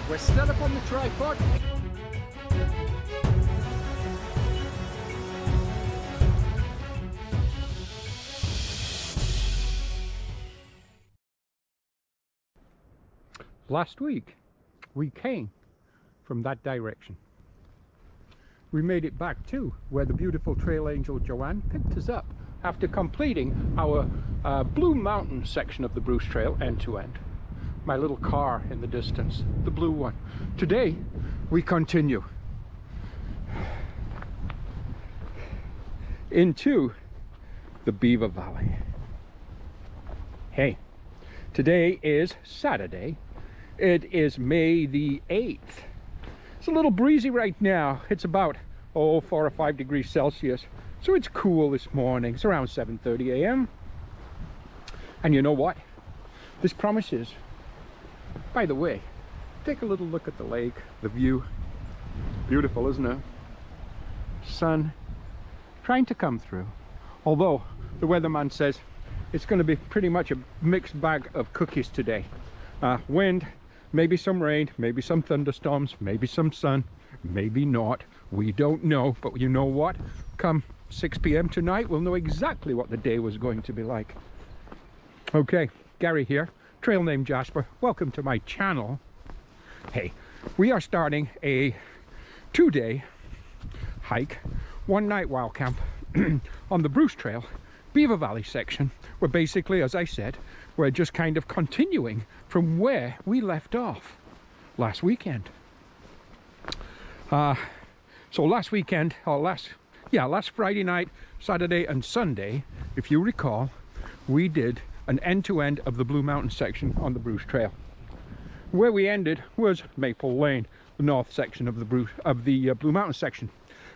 We're set up on the tripod. Last week, we came from that direction. We made it back to where the beautiful trail angel Joanne picked us up after completing our Blue Mountain section of the Bruce Trail end to end. My little car in the distance, the blue one. Today, we continue into the Beaver Valley. Hey, today is Saturday. It is May the 8th. It's a little breezy right now. It's about 4 or 5 degrees Celsius. So it's cool this morning. It's around 7:30 a.m. And you know what? This promises. By the way, take a little look at the lake, the view. Beautiful, isn't it? Sun trying to come through. Although the weatherman says it's going to be pretty much a mixed bag of cookies today. Wind, maybe some rain, maybe some thunderstorms, maybe some sun, maybe not. We don't know, but you know what? Come 6 p.m. tonight, we'll know exactly what the day was going to be like. Okay, Gary here, trail name Jasper. Welcome to my channel. Hey, we are starting a 2-day hike, 1-night wild camp on the Bruce Trail, Beaver Valley section, where basically, as I said, we're just kind of continuing from where we left off last weekend. So last weekend, or last Friday night, Saturday and Sunday, if you recall, we did an end-to-end of the Blue Mountain section on the Bruce Trail. Where we ended was Maple Lane, the north section of the Blue Mountain section.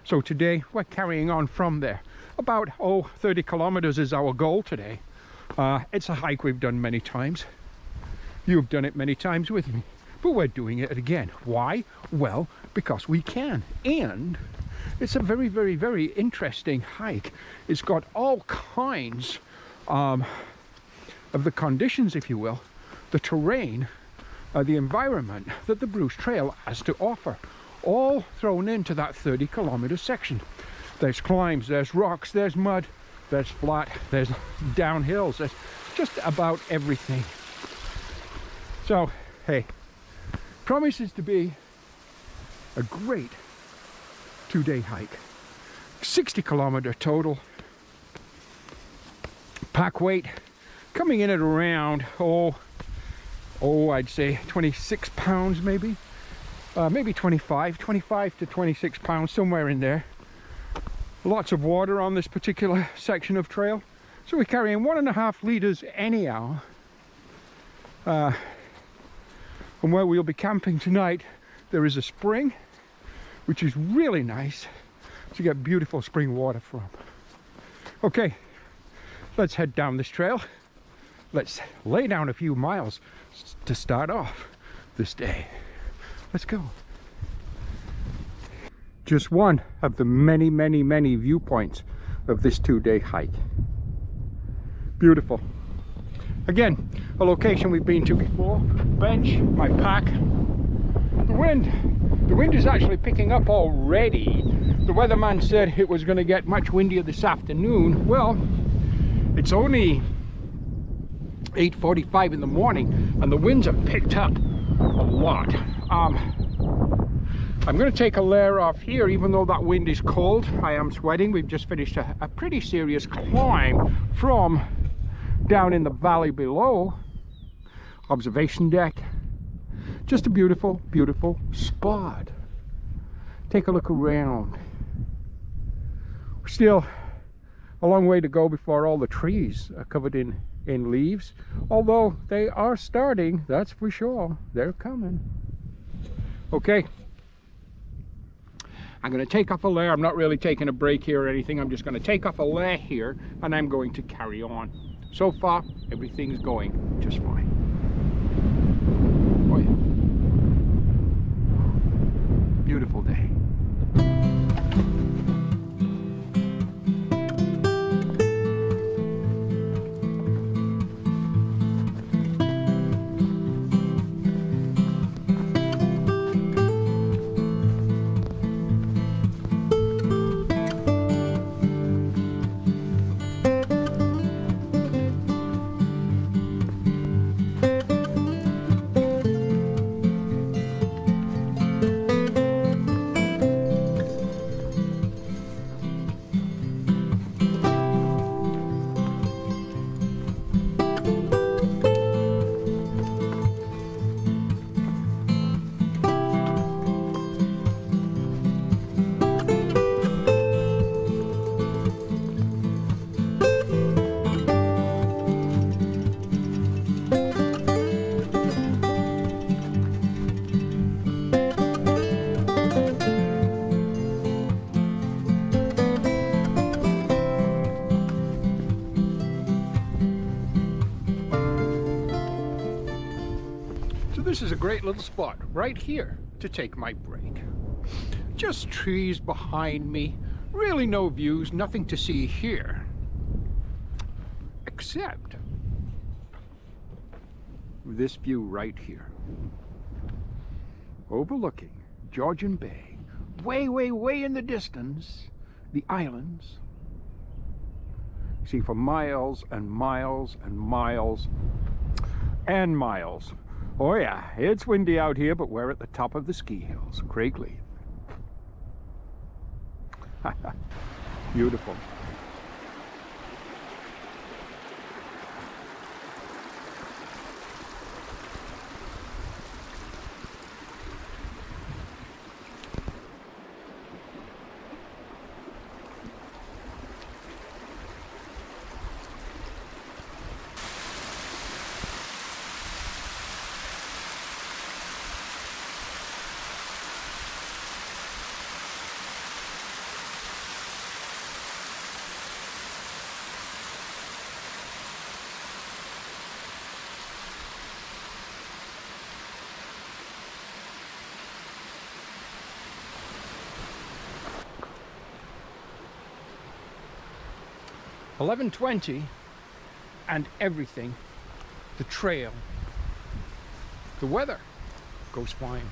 So today we're carrying on from there. About 30 kilometers is our goal today. It's a hike we've done many times. You've done it many times with me, but we're doing it again. Why? Well, because we can. And it's a very, very, very interesting hike. It's got all kinds of the conditions, if you will, the terrain, the environment that the Bruce Trail has to offer, all thrown into that 30-kilometer section. There's climbs, there's rocks, there's mud, there's flat, there's downhills, there's just about everything. So, hey, promises to be a great 2-day hike. 60-kilometer total. Pack weight coming in at around, I'd say 26 pounds maybe. Maybe 25 to 26 pounds, somewhere in there. Lots of water on this particular section of trail. So we're carrying 1.5 liters anyhow. And where we'll be camping tonight, there is a spring, which is really nice to get beautiful spring water from. Okay, let's head down this trail. Let's lay down a few miles to start off this day. Let's go. Just one of the many, many, many viewpoints of this 2-day hike. Beautiful. Again, a location we've been to before. Bench, my pack. The wind is actually picking up already. The weatherman said it was going to get much windier this afternoon. Well, it's only 8:45 in the morning and the winds have picked up a lot. I'm going to take a layer off here, even though that wind is cold. I am sweating. We've just finished a pretty serious climb from down in the valley below. Observation deck. Just a beautiful, beautiful spot. Take a look around. Still a long way to go before all the trees are covered in leaves. Although they are starting, that's for sure. They're coming. Okay. I'm going to take off a layer. I'm not really taking a break here or anything. I'm just going to take off a layer here and I'm going to carry on. So far, everything's going just fine. Oh yeah. Beautiful day. So this is a great little spot right here to take my break. Just trees behind me, really no views, nothing to see here. Except this view right here. Overlooking Georgian Bay, way, way, way in the distance, the islands. See, for miles and miles and miles and miles. Oh yeah, it's windy out here, but we're at the top of the ski hills, Craigleith. Beautiful. $11:20 and everything, the trail, the weather goes fine.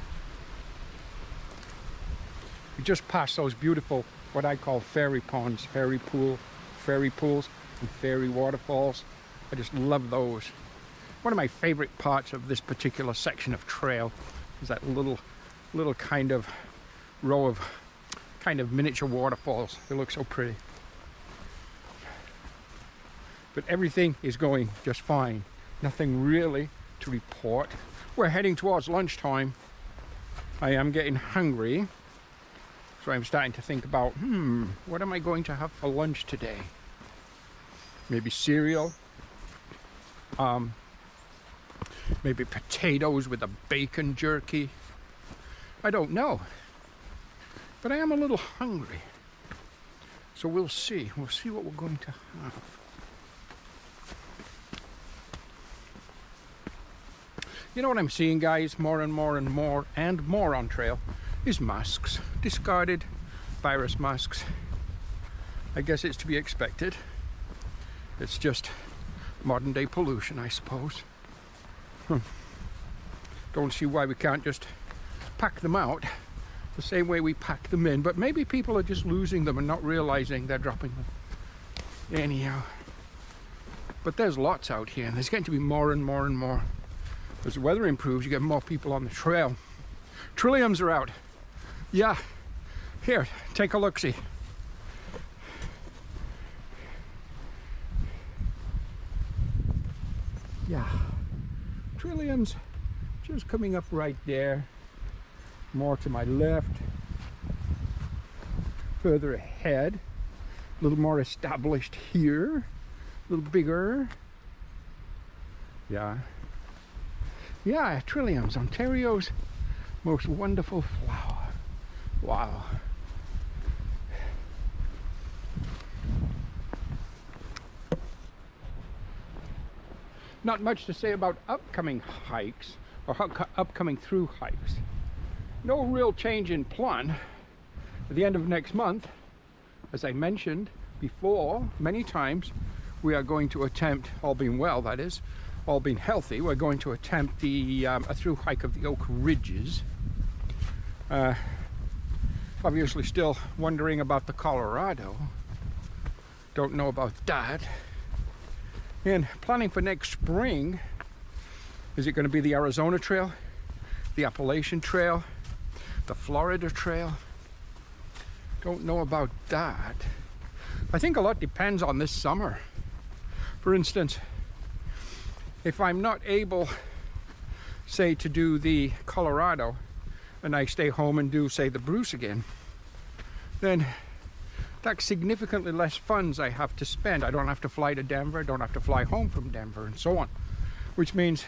We just passed those beautiful, what I call fairy ponds, fairy pools and fairy waterfalls. I just love those. One of my favorite parts of this particular section of trail is that little kind of row of kind of miniature waterfalls. They look so pretty. But everything is going just fine. Nothing really to report. We're heading towards lunchtime. I am getting hungry. So I'm starting to think about, what am I going to have for lunch today? Maybe cereal. Maybe potatoes with a bacon jerky. I don't know. But I am a little hungry. So we'll see. We'll see what we're going to have. You know what I'm seeing, guys, more and more and more and more on trail is masks. Discarded virus masks. I guess it's to be expected. It's just modern day pollution, I suppose. Don't see why we can't just pack them out the same way we pack them in, but maybe people are just losing them and not realizing they're dropping them. Anyhow, but there's lots out here and there's going to be more and more and more. As the weather improves, you get more people on the trail. Trilliums are out. Yeah, here, take a look-see. Yeah, Trilliums just coming up right there. More to my left. Further ahead, a little more established here. A little bigger. Yeah. Yeah, Trilliums, Ontario's most wonderful flower. Wow. Not much to say about upcoming hikes or upcoming through hikes. No real change in plan. At the end of next month, as I mentioned before many times, we are going to attempt, all being well that is, all being healthy, we're going to attempt the a through hike of the Oak Ridges. Obviously still wondering about the Colorado. Don't know about that. And planning for next spring, is it going to be the Arizona Trail, the Appalachian Trail, the Florida Trail? Don't know about that. I think a lot depends on this summer. For instance, if I'm not able, say, to do the Colorado and I stay home and do, say, the Bruce again, then that's significantly less funds I have to spend. I don't have to fly to Denver, I don't have to fly home from Denver, and so on. Which means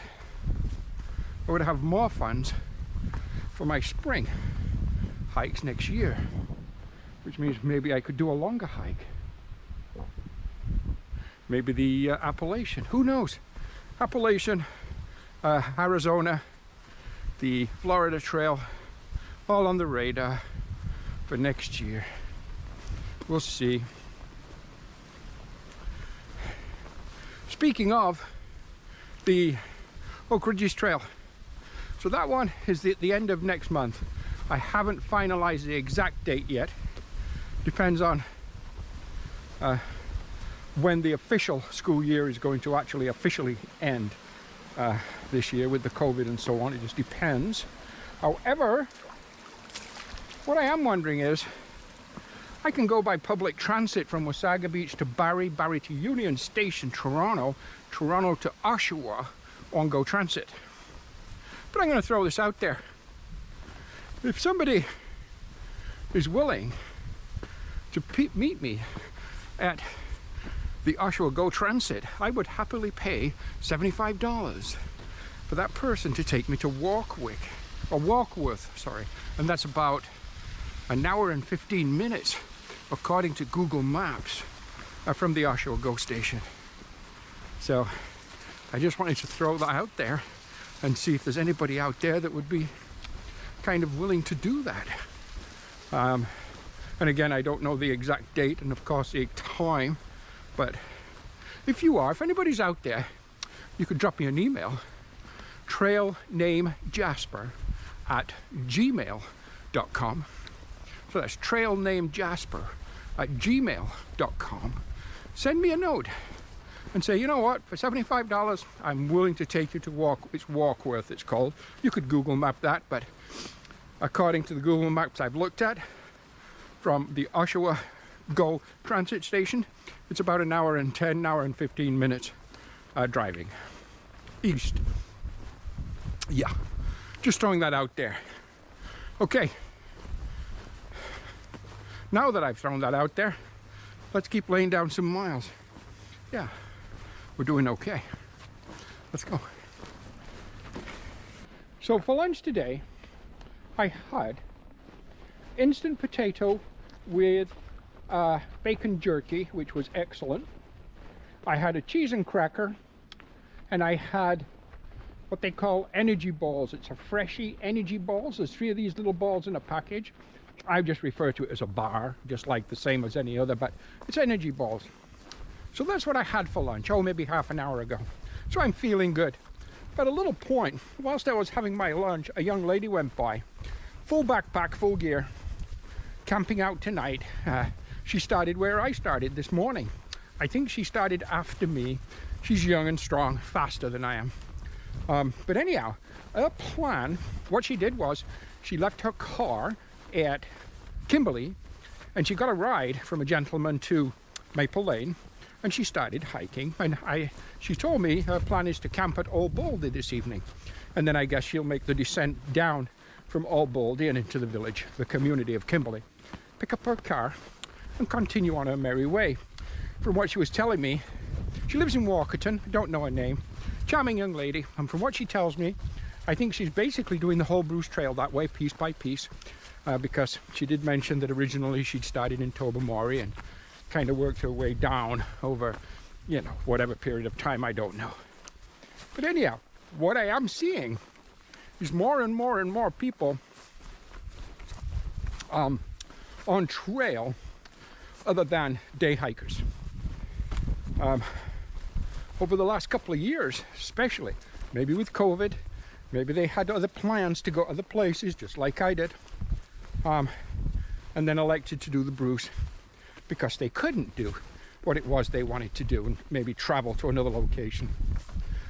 I would have more funds for my spring hikes next year. Which means maybe I could do a longer hike. Maybe the Appalachian, who knows? Appalachian, Arizona, the Florida Trail, all on the radar for next year. We'll see. Speaking of the Oak Ridges Trail, so that one is at the end of next month. I haven't finalized the exact date yet. Depends on when the official school year is going to actually officially end this year with the COVID and so on. It just depends. However, what I am wondering is, I can go by public transit from Wasaga Beach to Barrie, Barrie to Union Station, Toronto, Toronto to Oshawa on Go Transit. But I'm going to throw this out there. If somebody is willing to meet me at the Oshawa Go Transit, I would happily pay $75 for that person to take me to Walkworth, sorry, and that's about an hour and 15 minutes according to Google Maps from the Oshawa Go station. So I just wanted to throw that out there and see if there's anybody out there that would be kind of willing to do that. And again, I don't know the exact date and of course the time, but if anybody's out there, you could drop me an email, trailnamejasper@gmail.com. So that's trailnamejasper@gmail.com. Send me a note and say, you know what, for $75, I'm willing to take you to Walkworth, it's called. You could Google map that, but according to the Google Maps I've looked at, from the Oshawa Go Transit Station, it's about an hour and 15 minutes driving east. Yeah, just throwing that out there. Okay, now that I've thrown that out there, let's keep laying down some miles. Yeah, we're doing okay. Let's go. So for lunch today, I had instant potato with bacon jerky, which was excellent. I had a cheese and cracker, and I had what they call energy balls. It's a Freshie energy balls. There's 3 of these little balls in a package. I just refer to it as a bar, just like the same as any other, but it's energy balls. So that's what I had for lunch, maybe half an hour ago. So I'm feeling good. But a little point, whilst I was having my lunch, a young lady went by, full backpack, full gear, camping out tonight. She started where I started this morning. I think she started after me. She's young and strong, faster than I am. But anyhow, her plan, what she did was, she left her car at Kimberley, and she got a ride from a gentleman to Maple Lane, and she started hiking. And she told me her plan is to camp at Old Baldy this evening, and then I guess she'll make the descent down from Old Baldy and into the village, the community of Kimberley, pick up her car and continue on her merry way. From what she was telling me, she lives in Walkerton. I don't know her name. Charming young lady, and from what she tells me, I think she's basically doing the whole Bruce Trail that way, piece by piece, because she did mention that originally she'd started in Tobermory and kind of worked her way down over, you know, whatever period of time, I don't know. But anyhow, what I am seeing is more and more and more people on trail other than day hikers. Over the last couple of years, especially, maybe with COVID, maybe they had other plans to go other places, just like I did, and then elected to do the Bruce because they couldn't do what it was they wanted to do and maybe travel to another location.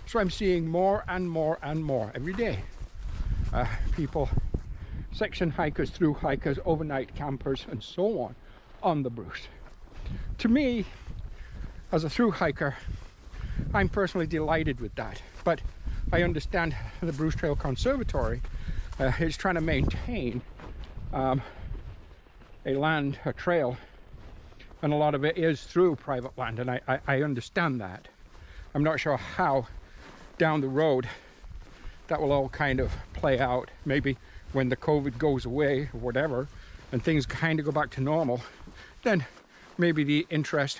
So I'm seeing more and more and more every day. People, section hikers, through hikers, overnight campers, and so on the Bruce. To me, as a through hiker, I'm personally delighted with that, but I understand the Bruce Trail Conservatory is trying to maintain a trail, and a lot of it is through private land, and I understand that. I'm not sure how down the road that will all kind of play out. Maybe when the COVID goes away or whatever and things kind of go back to normal, then maybe the interest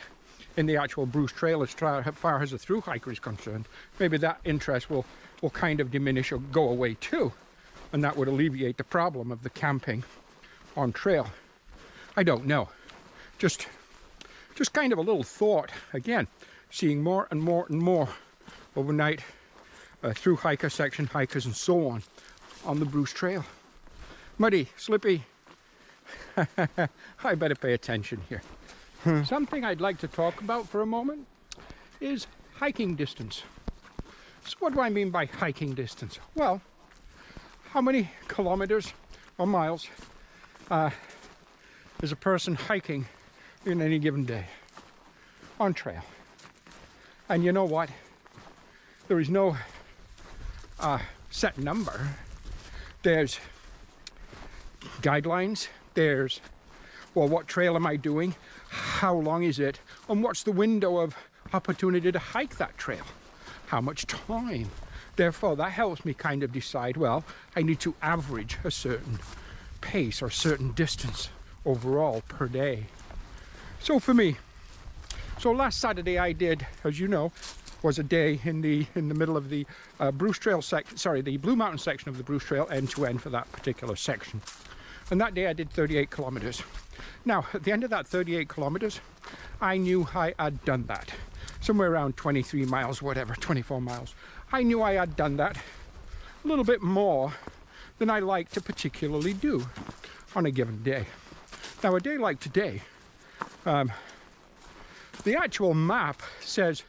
in the actual Bruce Trail as far as the through hiker is concerned, maybe that interest will kind of diminish or go away too. and that would alleviate the problem of the camping on trail. I don't know. Just kind of a little thought. Again, seeing more and more and more overnight through hiker section hikers and so on the Bruce Trail. Muddy, slippy. I better pay attention here. Something I'd like to talk about for a moment is hiking distance. So what do I mean by hiking distance? Well, how many kilometers or miles is a person hiking in any given day on trail? And you know what? There is no set number. There's guidelines. There's, well, what trail am I doing? How long is it? And what's the window of opportunity to hike that trail? How much time? Therefore, that helps me kind of decide, well, I need to average a certain pace or certain distance overall per day. So for me, so last Saturday I did, as you know, was a day in the middle of the Bruce Trail section, sorry, the Blue Mountain section of the Bruce Trail, end to end for that particular section. And that day I did 38 kilometers. Now, at the end of that 38 kilometers, I knew I had done that. Somewhere around 23 miles, whatever, 24 miles. I knew I had done that a little bit more than I like to particularly do on a given day. Now, a day like today, the actual map says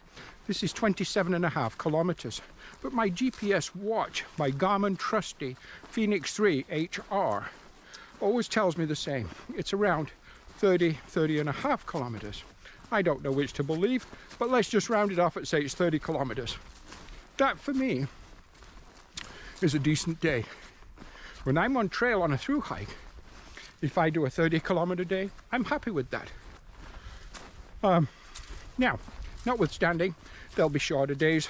this is 27.5 kilometers, but my GPS watch, my Garmin Trusty Phoenix 3 HR, always tells me the same. It's around 30.5 kilometers. I don't know which to believe, but let's just round it off and say it's 30 kilometers. That, for me, is a decent day. When I'm on trail on a through hike, if I do a 30-kilometer day, I'm happy with that. Now, notwithstanding, there'll be shorter days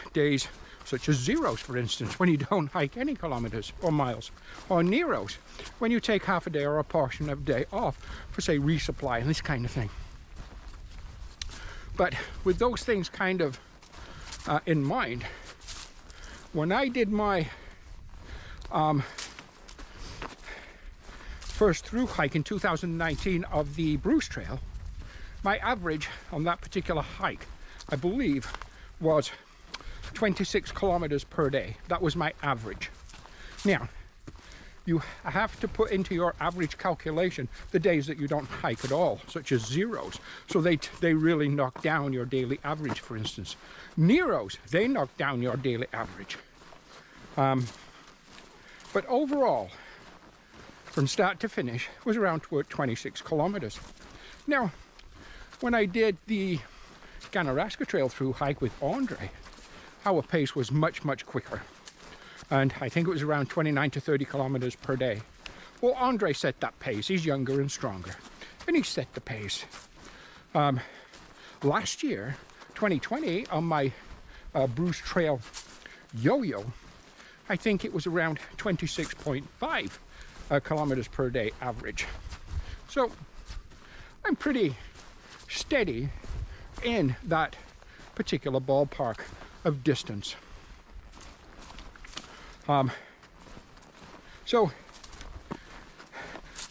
such as zeros, for instance, when you don't hike any kilometers or miles, or neros, when you take half a day or a portion of a day off for, say, resupply and this kind of thing. But with those things kind of in mind, when I did my first through hike in 2019 of the Bruce Trail, my average on that particular hike, I believe, was 26 kilometers per day. That was my average. Now, you have to put into your average calculation the days that you don't hike at all, such as zeros. So they really knock down your daily average, for instance. Neros, they knock down your daily average. But overall, from start to finish, was around 26 kilometers. Now, when I did the Ganaraska Trail through hike with Andre, our pace was much, much quicker. And I think it was around 29 to 30 kilometers per day. Well, Andre set that pace. He's younger and stronger. And he set the pace. Last year, 2020, on my Bruce Trail yo-yo, I think it was around 26.5 kilometers per day average. So I'm pretty steady in that particular ballpark of distance. So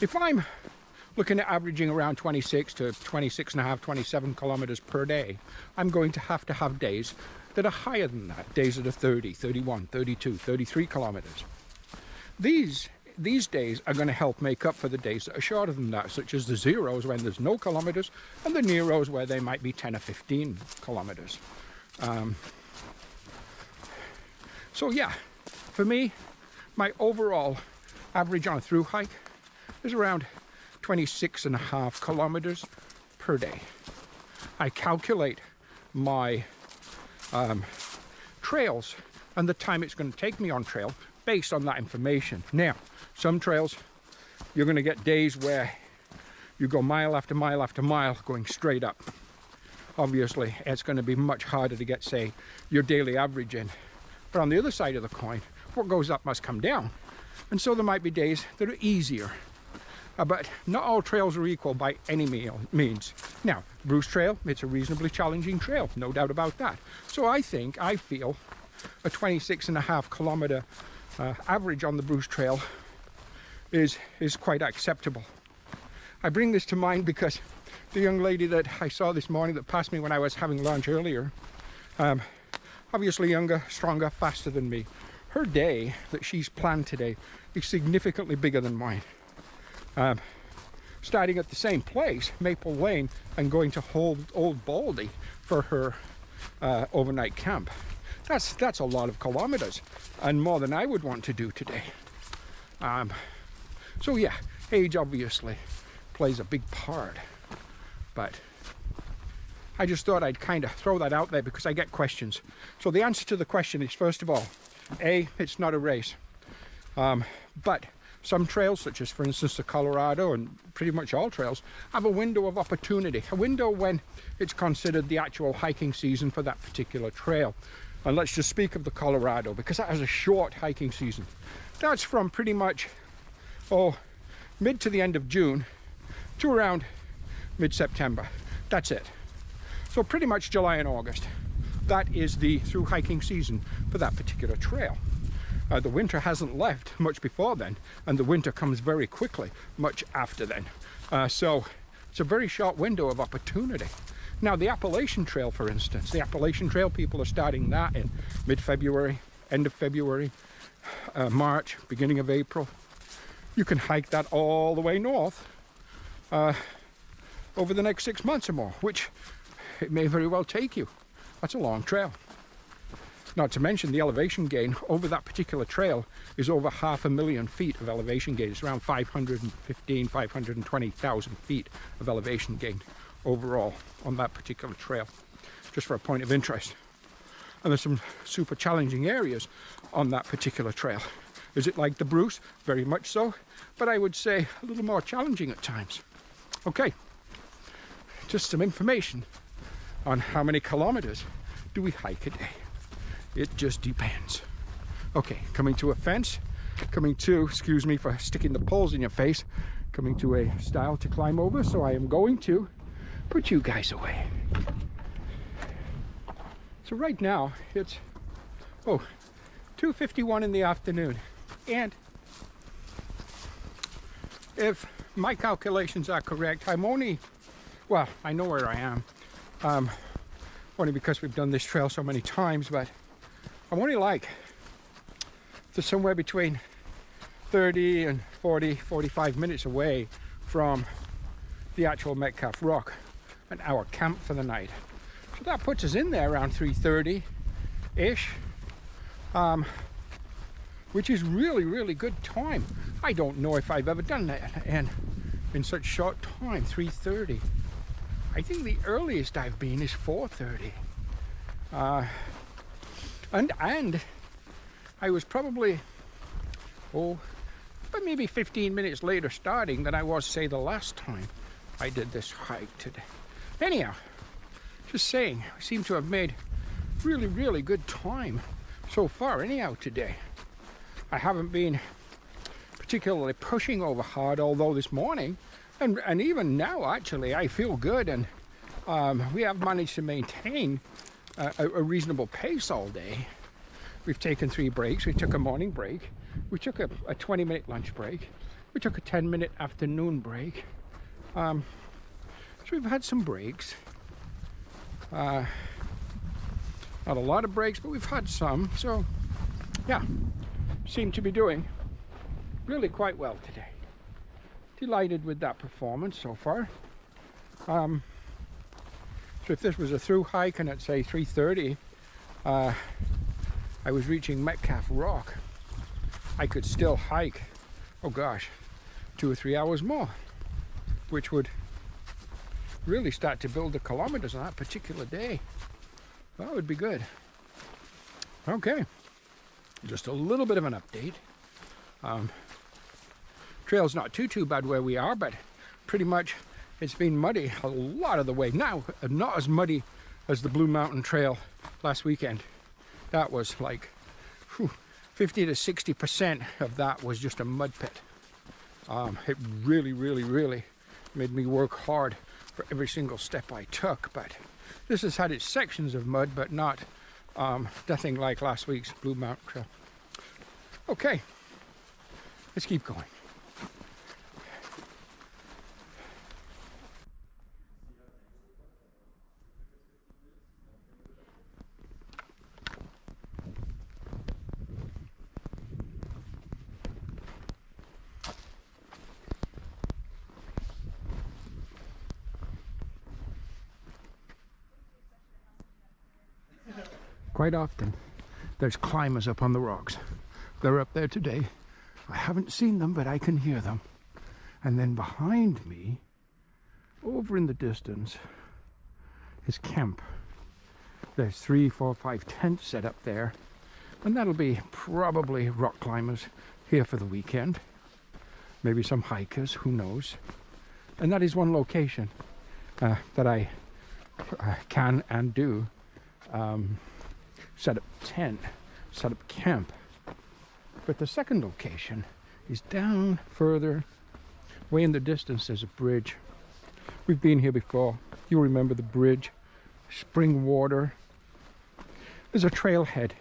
if I'm looking at averaging around 26 to 26.5, 27 kilometers per day, I'm going to have days that are higher than that, days that are 30, 31, 32, 33 kilometers. These days are going to help make up for the days that are shorter than that, such as the zeros when there's no kilometers, and the neros where they might be 10 or 15 kilometers. So yeah, for me, my overall average on a through hike is around 26.5 kilometers per day. I calculate my trails and the time it's going to take me on trail based on that information. Now, some trails, you're going to get days where you go mile after mile after mile going straight up. Obviously, it's going to be much harder to get, say, your daily average in. But on the other side of the coin, what goes up must come down. And so there might be days that are easier. But not all trails are equal by any means. Now, Bruce Trail, it's a reasonably challenging trail, no doubt about that. So I feel a 26.5 kilometer average on the Bruce Trail is quite acceptable. I bring this to mind because the young lady that I saw this morning that passed me when I was having lunch earlier, obviously younger, stronger, faster than me. Her day that she's planned today is significantly bigger than mine. Starting at the same place, Maple Lane, and going to Old Baldy for her overnight camp. That's a lot of kilometers, and more than I would want to do today. So yeah, age obviously plays a big part, but I just thought I'd kind of throw that out there because I get questions. So the answer to the question is, first of all, A, it's not a race, but some trails, such as for instance the Colorado and pretty much all trails, have a window of opportunity, a window when it's considered the actual hiking season for that particular trail. And let's just speak of the Colorado, because that has a short hiking season. That's from pretty much mid to the end of June to around mid-September. That's it. So pretty much July and August. That is the through hiking season for that particular trail. The winter hasn't left much before then, and the winter comes very quickly much after then. So it's a very short window of opportunity. Now the Appalachian Trail, for instance, the Appalachian Trail, people are starting that in mid-February, end of February, March, beginning of April. You can hike that all the way north over the next 6 months or more, which it may very well take you. That's a long trail. Not to mention the elevation gain over that particular trail is over 500,000 feet of elevation gain. It's around 515, 520,000 feet of elevation gain overall on that particular trail, just for a point of interest. And there's some super challenging areas on that particular trail. Is it like the Bruce? Very much so, but I would say a little more challenging at times. Okay, just some information on how many kilometers do we hike a day. It just depends. Okay, coming to a fence, coming to, excuse me for sticking the poles in your face, coming to a stile to climb over, so I am going to put you guys away. So right now it's 2:51 in the afternoon, and if my calculations are correct, I'm only, well, I know where I am, only because we've done this trail so many times, but I'm only like somewhere between 30 and 40, 45 minutes away from the actual Metcalf Rock and our camp for the night. So that puts us in there around 3:30-ish, which is really, really good time. I don't know if I've ever done that and in such short time, 3:30. I think the earliest I've been is 4:30. And I was probably, but maybe 15 minutes later starting than I was, say, the last time I did this hike today. Anyhow, just saying, I seem to have made really, really good time so far anyhow today. I haven't been particularly pushing over hard, although this morning, and even now actually, I feel good, and we have managed to maintain a reasonable pace all day. We've taken 3 breaks. We took a morning break. We took a 20-minute lunch break. We took a 10-minute afternoon break. So we've had some breaks. Not a lot of breaks, but we've had some. So yeah, seem to be doing really quite well today. Delighted with that performance so far. So if this was a through hike and at say 3:30 I was reaching Metcalf Rock, I could still hike, oh gosh, 2 or 3 hours more, which would really start to build the kilometers on that particular day. That would be good. Okay, just a little bit of an update. Trail's not too bad where we are, but pretty much it's been muddy a lot of the way. Now, not as muddy as the Blue Mountain Trail last weekend. That was like 50 to 60% of that was just a mud pit. It really made me work hard for every single step I took, but this has had its sections of mud, but not nothing like last week's Blue Mountain Trail. Okay, let's keep going. Quite often, there's climbers up on the rocks. They're up there today. I haven't seen them, but I can hear them. And then behind me, over in the distance, is camp. There's 3, 4, 5 tents set up there. And that'll be probably rock climbers here for the weekend. Maybe some hikers, who knows. And that is one location that I can and do set up tent, set up camp. But the second location is down further, way in the distance. There's a bridge. We've been here before. You remember the bridge, spring water. There's a trailhead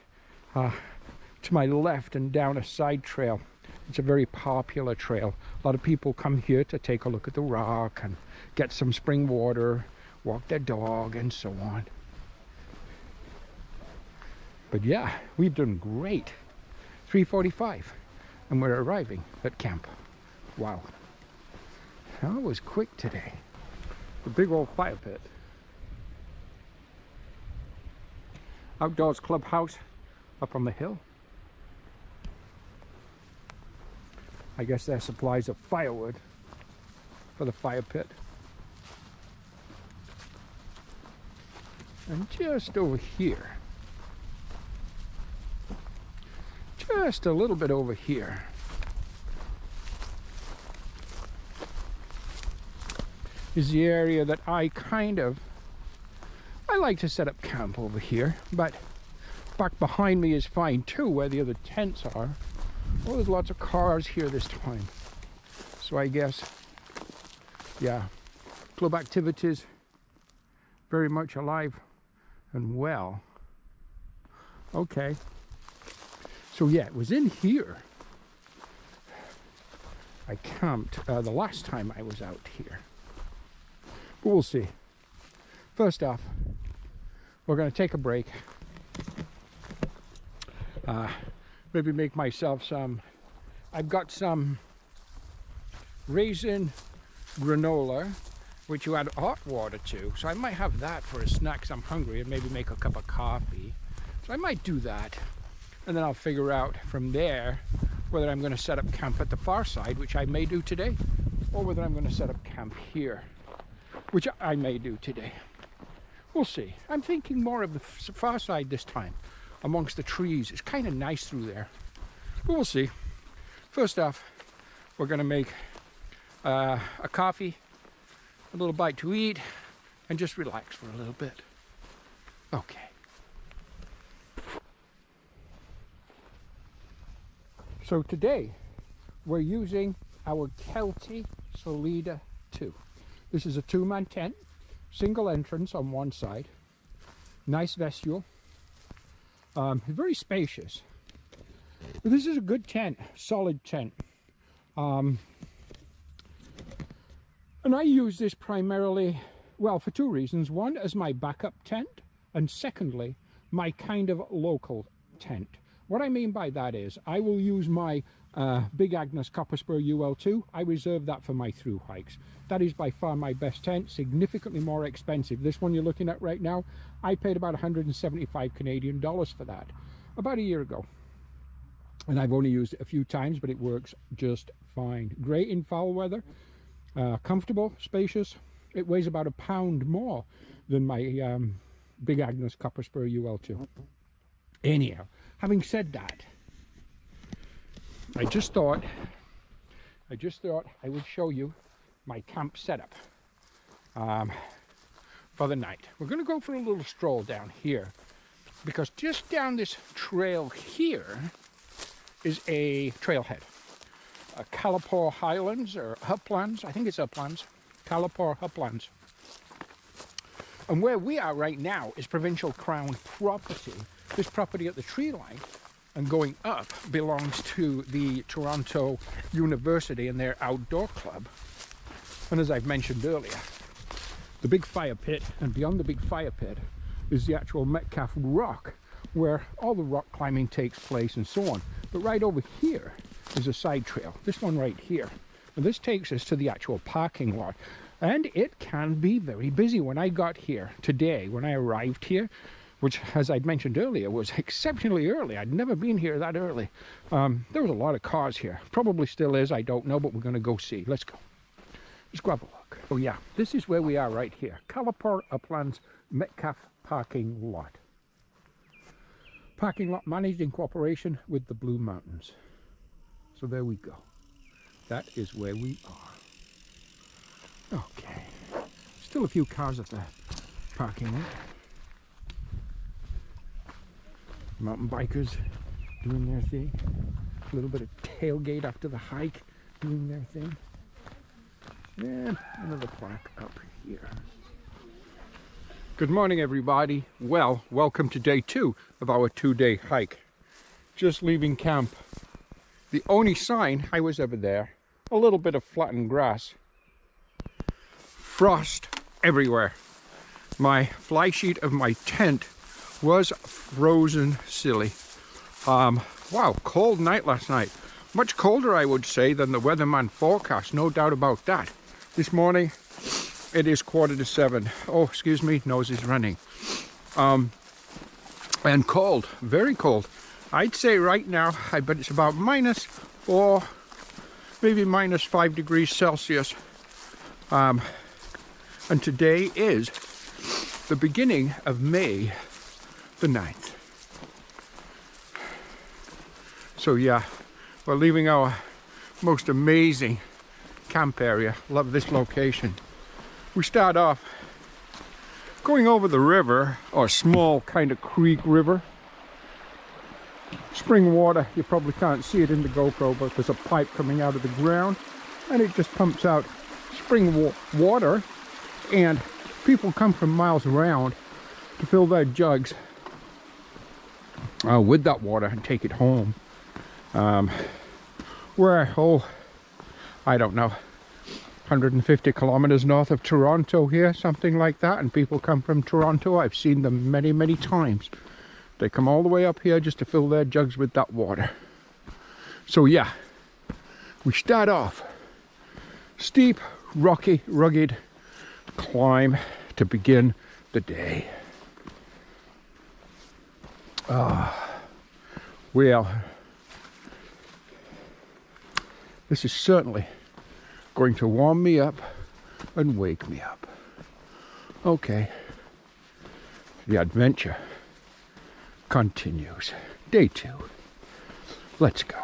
to my left and down a side trail. It's a very popular trail. A lot of people come here to take a look at the rock and get some spring water, walk their dog, and so on. But yeah, we've done great. 3:45, and we're arriving at camp. Wow, that was quick today. The big old fire pit. Outdoors clubhouse up on the hill. I guess their supplies of firewood for the fire pit. And just over here, just a little bit over here, is the area that I like to set up camp over here, but back behind me is fine too, where the other tents are. Oh, there's lots of cars here this time. So I guess, yeah, club activities very much alive and well. Okay. So yeah, it was in here I camped the last time I was out here. But we'll see. First off, we're going to take a break. Maybe make myself some, I've got some raisin granola, which you add hot water to. So I might have that for a snack because I'm hungry, and maybe make a cup of coffee. So I might do that. And then I'll figure out from there whether I'm going to set up camp at the far side, which I may do today, or whether I'm going to set up camp here, which I may do today. We'll see. I'm thinking more of the far side this time, amongst the trees. It's kind of nice through there. But we'll see. First off, we're going to make a coffee, a little bite to eat, and just relax for a little bit. Okay. So today, we're using our Kelty Solida 2. This is a 2-man tent, single entrance on one side, nice vestibule, very spacious. But this is a good tent, solid tent. And I use this primarily, well, for 2 reasons. One, as my backup tent, and secondly, my kind of local tent. What I mean by that is, I will use my Big Agnes Copper Spur UL2. I reserve that for my through hikes. That is by far my best tent, significantly more expensive. This one you're looking at right now, I paid about 175 Canadian dollars for that about a year ago. And I've only used it a few times, but it works just fine. Great in foul weather, comfortable, spacious. It weighs about a pound more than my Big Agnes Copper Spur UL2. Anyhow, having said that, I just thought I would show you my camp setup for the night. We're going to go for a little stroll down here, because just down this trail here is a trailhead. Kalapor Highlands, or Uplands, I think it's Uplands. Kalapor Uplands. And where we are right now is provincial crown property. This property at the tree line and going up belongs to the Toronto University and their outdoor club. And as I've mentioned earlier, the big fire pit, and beyond the big fire pit is the actual Metcalfe Rock, where all the rock climbing takes place and so on. But right over here is a side trail, this one right here. And this takes us to the actual parking lot. And it can be very busy. When I got here today, when I arrived here, which, as I'd mentioned earlier, was exceptionally early. I'd never been here that early. There was a lot of cars here. Probably still is, I don't know, but we're going to go see. Let's go. Let's grab a look. Oh yeah, this is where we are right here. Calipar Uplands Metcalfe Parking Lot. Parking lot managed in cooperation with the Blue Mountains. So there we go. That is where we are. Okay. Still a few cars at the parking lot. Mountain bikers doing their thing. A little bit of tailgate after the hike doing their thing. And another plaque up here. Good morning, everybody. Well, welcome to day 2 of our 2-day hike. Just leaving camp. The only sign I was ever there, a little bit of flattened grass. Frost everywhere. My fly sheet of my tent was frozen silly. Wow, cold night last night. Much colder, I would say, than the weatherman forecast, no doubt about that. This morning, it is 6:45. Oh, excuse me, nose is running. And cold, very cold. I'd say right now, I bet it's about -4, maybe -5 degrees Celsius. And today is the beginning of May the 9th. So yeah, we're leaving our most amazing camp area. Love this location. We start off going over the river, or small kind of creek river. Spring water, you probably can't see it in the GoPro, but there's a pipe coming out of the ground and it just pumps out spring water, and people come from miles around to fill their jugs with that water and take it home. We're, I don't know, 150 kilometers north of Toronto here, something like that, and people come from Toronto. I've seen them many, many times. They come all the way up here just to fill their jugs with that water. So yeah, we start off steep, rocky, rugged climb to begin the day. Well, this is certainly going to warm me up and wake me up. Okay, the adventure continues. Day 2. Let's go.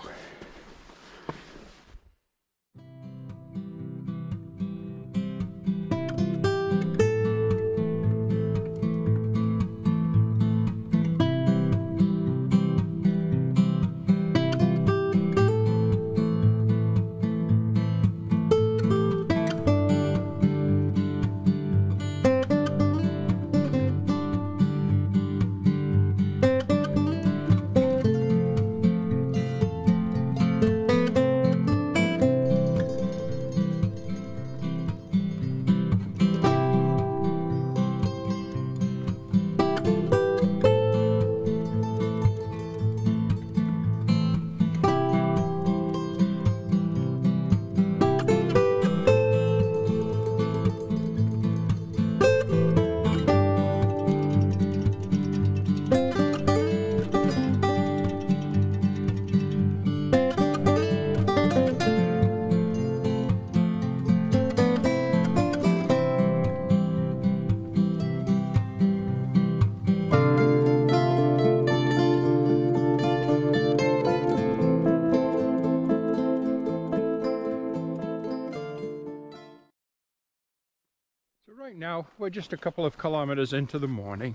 Right now we're just a couple of kilometers into the morning,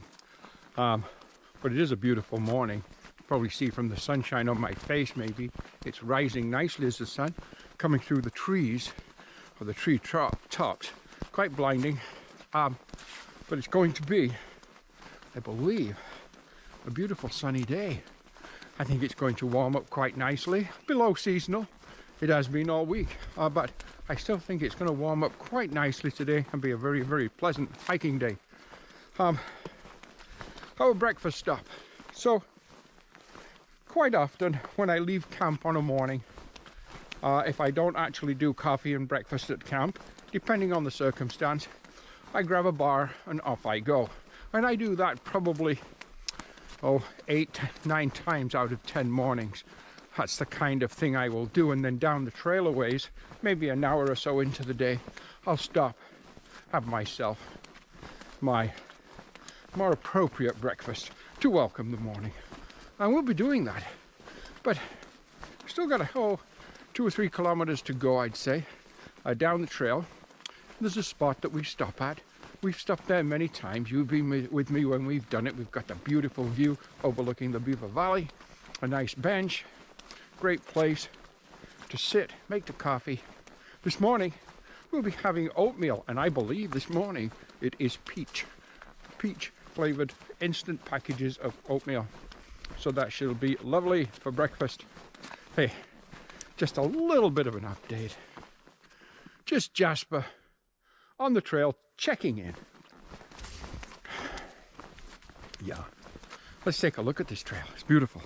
but it is a beautiful morning. You probably see from the sunshine on my face, maybe it's rising nicely as the sun coming through the trees, or the tree tops. Quite blinding, but it's going to be, I believe, a beautiful sunny day. I think it's going to warm up quite nicely. Below seasonal, it has been all week, but I still think it's going to warm up quite nicely today and be a very, very pleasant hiking day. Our breakfast stop. So quite often when I leave camp on a morning, if I don't actually do coffee and breakfast at camp, depending on the circumstance, I grab a bar and off I go. And I do that probably 8, 9 times out of 10 mornings. That's the kind of thing I will do. And then down the trail a ways, maybe an hour or so into the day, I'll stop, have myself my more appropriate breakfast to welcome the morning. And we'll be doing that. But still got 2 or 3 kilometers to go, I'd say, down the trail. There's a spot that we stop at. We've stopped there many times. You've been with me when we've done it. We've got the beautiful view overlooking the Beaver Valley, a nice bench, great place to sit, make the coffee. This morning, we'll be having oatmeal, and I believe this morning it is peach flavored instant packages of oatmeal. So that should be lovely for breakfast. Hey, just a little bit of an update. Just Jasper on the trail checking in. Yeah, let's take a look at this trail. It's beautiful.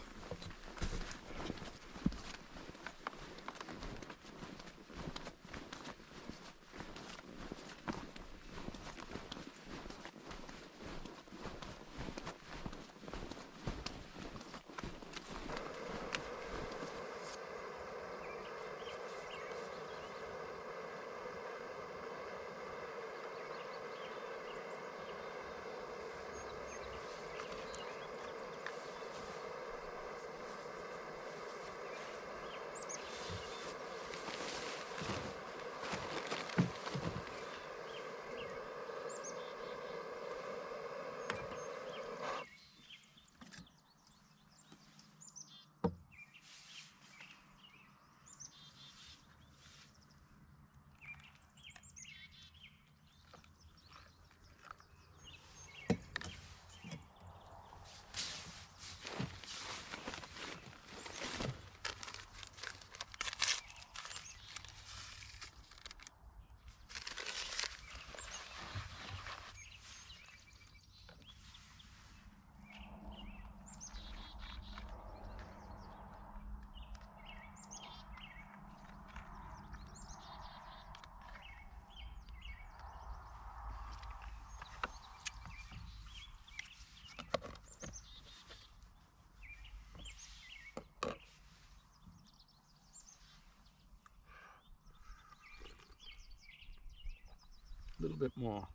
A little bit more.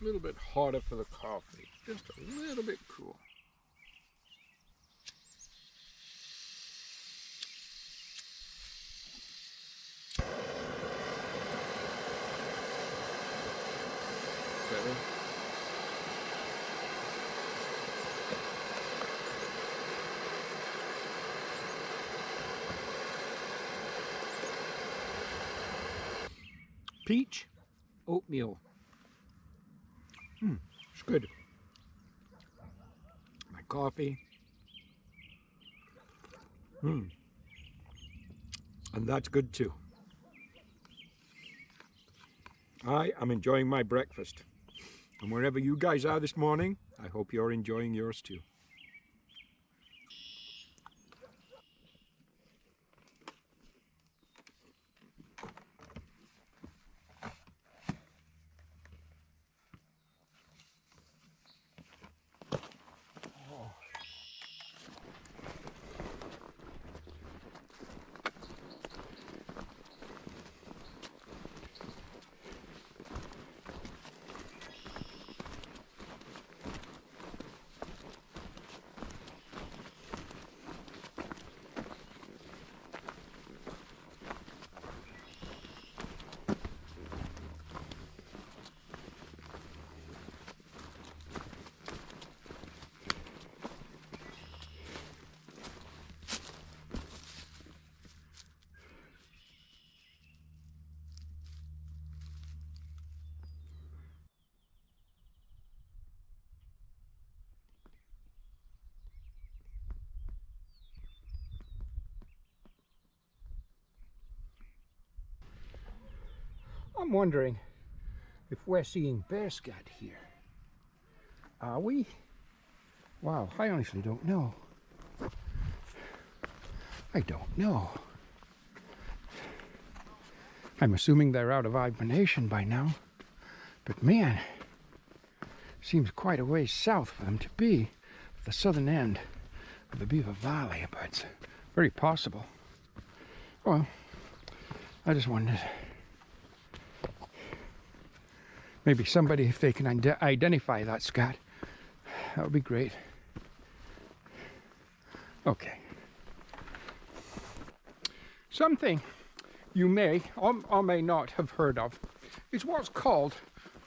A little bit harder for the coffee. Just a little bit cool. Better. Peach oatmeal. It's good. My coffee. And that's good too. I am enjoying my breakfast. And wherever you guys are this morning, I hope you're enjoying yours too. I'm wondering if we're seeing bear scat here. Are we? Wow, I honestly don't know. I don't know. I'm assuming they're out of hibernation by now, but man, seems quite a ways south for them to be at the southern end of the Beaver Valley, but it's very possible. Well, I just wondered, maybe somebody, if they can identify that scat, that would be great. Okay. Something you may or may not have heard of is what's called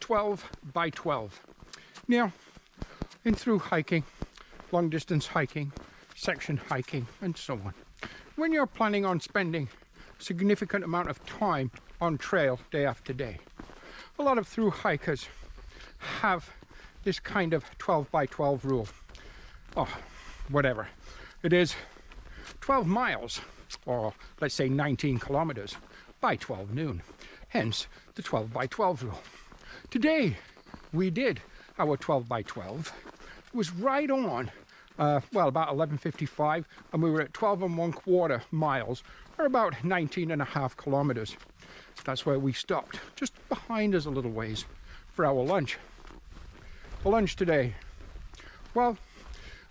12 by 12. Now, in through hiking, long distance hiking, section hiking, and so on, when you're planning on spending a significant amount of time on trail day after day, a lot of through hikers have this kind of 12 by 12 rule. Oh, whatever. It is 12 miles, or let's say 19 kilometers by 12 noon. Hence the 12 by 12 rule. Today we did our 12 by 12. It was right on, well, about 11:55, and we were at 12 1/4 miles, or about 19.5 kilometers. That's where we stopped, just behind us a little ways, for our lunch. For lunch today, well,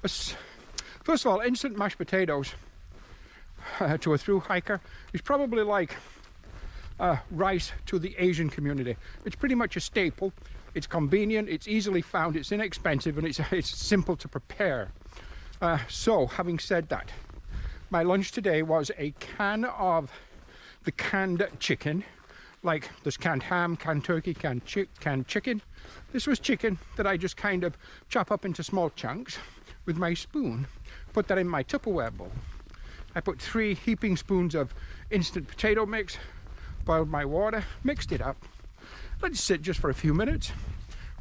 first of all, instant mashed potatoes to a through hiker is probably like rice to the Asian community. It's pretty much a staple. It's convenient, it's easily found, it's inexpensive, and it's simple to prepare. So, having said that, my lunch today was a can of the canned chicken. Like there's canned ham, canned turkey, canned chicken. This was chicken that I just kind of chop up into small chunks with my spoon. Put that in my Tupperware bowl. I put 3 heaping spoons of instant potato mix, boiled my water, mixed it up, let it sit just for a few minutes.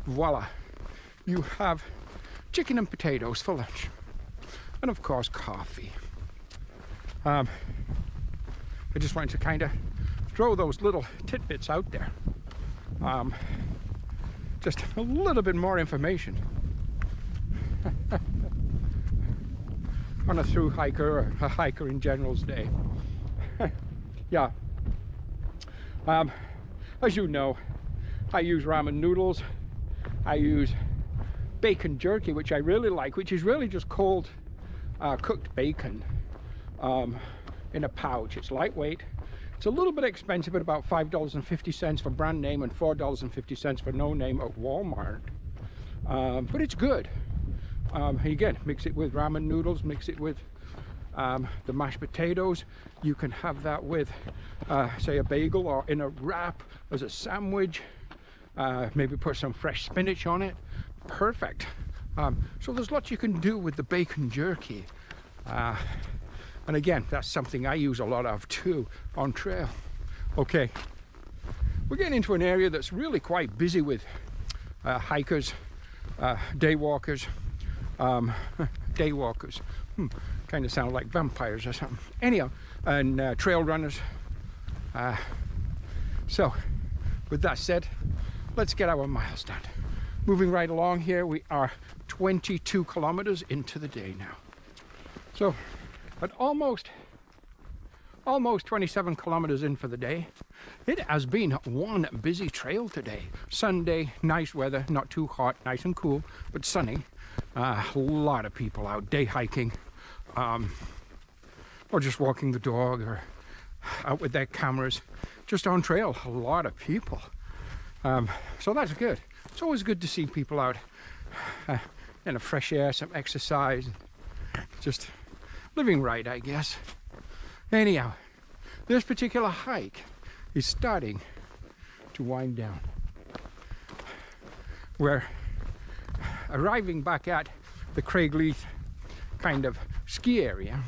Voila, you have chicken and potatoes for lunch. And of course, coffee. I just wanted to kind of throw those little tidbits out there. Just a little bit more information on a through hiker, or a hiker in general's day. Yeah. As you know, I use ramen noodles. I use bacon jerky, which I really like, which is really just cold cooked bacon in a pouch. It's lightweight. It's a little bit expensive at about $5.50 for brand name and $4.50 for no name at Walmart. But it's good. Again, mix it with ramen noodles, mix it with the mashed potatoes. You can have that with, say, a bagel or in a wrap as a sandwich. Maybe put some fresh spinach on it. Perfect. So there's lots you can do with the bacon jerky. And again, that's something I use a lot of too on trail. Okay, we're getting into an area that's really quite busy with hikers, day walkers. Day walkers, kind of sound like vampires or something. Anyhow, and trail runners. So, with that said, let's get our miles done. Moving right along here, we are 22 kilometers into the day now. So, at almost 27 kilometers in for the day, it has been one busy trail today. Sunday, nice weather, not too hot, nice and cool, but sunny. A lot of people out day hiking, or just walking the dog, or out with their cameras, just on trail. A lot of people. So that's good. It's always good to see people out in the fresh air, some exercise, just living right, I guess. Anyhow, this particular hike is starting to wind down. We're arriving back at the Craigleith kind of ski area.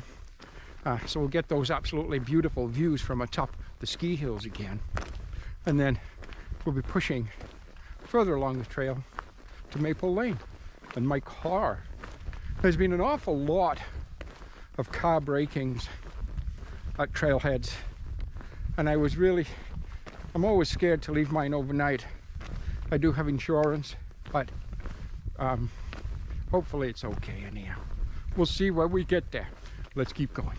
So we'll get those absolutely beautiful views from atop the ski hills again. And then we'll be pushing further along the trail to Maple Lane. And my car, there's been an awful lot of car breakings at trailheads, and I was really I'm always scared to leave mine overnight. I do have insurance, but hopefully it's okay anyhow. We'll see when we get there. Let's keep going.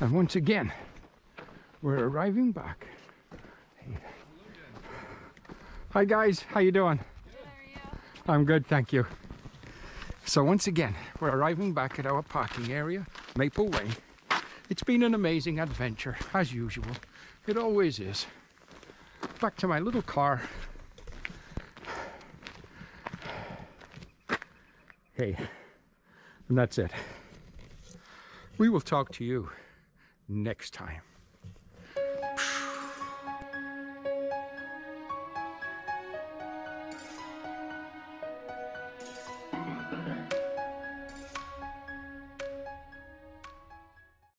And once again, we're arriving back. Hey. Hi guys, how you doing? Good, how are you? I'm good, thank you. So once again, we're arriving back at our parking area, Maple Lane. It's been an amazing adventure, as usual. It always is. Back to my little car. Hey, and that's it. We will talk to you next time.